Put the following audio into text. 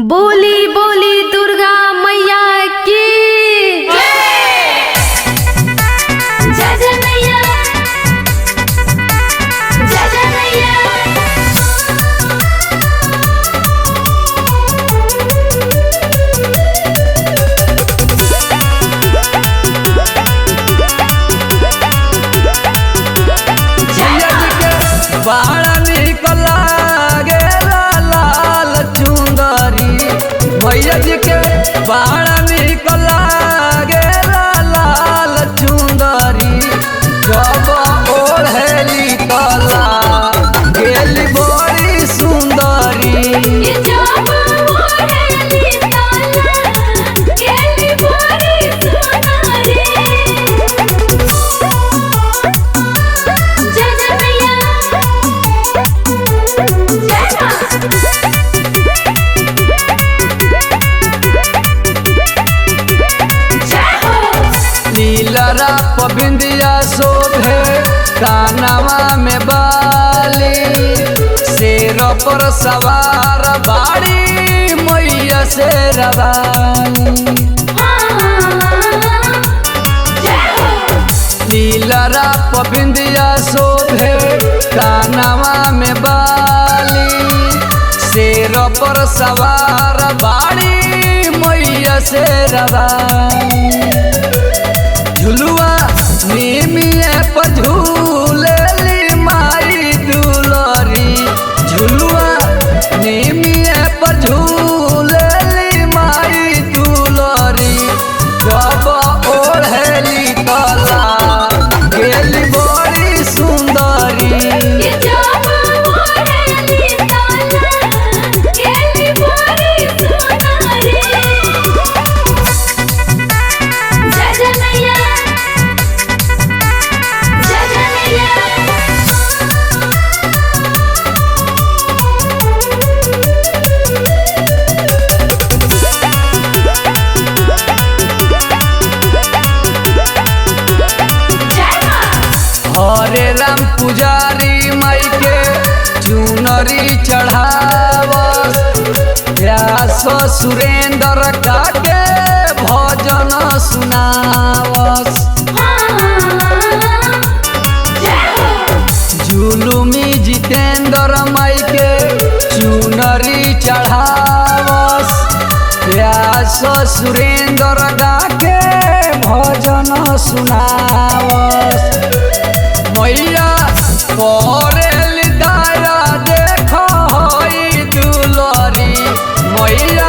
बोली बोली दुर्गा मैया की जय जय मैया, जय जय मैया। बाड़ा निकल गेला लाल चुंदरी भैया जी के बाड़ा निकल गेला लाल चुंदरी जब ओढ़ेली कला गेली बड़ी सुंदरी ये जब ओढ़ेली ताला, गेली बड़ी सुंदरी। जय जय मैया, जय नीलरा पबिंदिया शोभे कानवा में बाली शेर पर सवार बाड़ी मैया से रवानी नीलरा पबिंदिया शोभे कानवा में बाली शेर पर सवार बाड़ी मैया से रवानी झुलुआ नीमिए पर झूलेली माई दुलरी झुलुआ नीमिए पर झूलेली माई दुलरी जब ओढ़ेली कला गेली बड़ी सुंदरी ये जब ओढ़ेली ताला, गेली बड़ी सुंदरी। जय जय मैया, जय जय मैया। हरे राम पुजारी माई के चुनरी चढ़ावस व्यास सुरेंद्र काके भजन सुनावस जुलुमी जितेंद्र माई के चुनरी चढ़ावस व्यास सुरेंद्र गाके भजन सुनावस मैया परेल दाया देख हई दुलरी मैया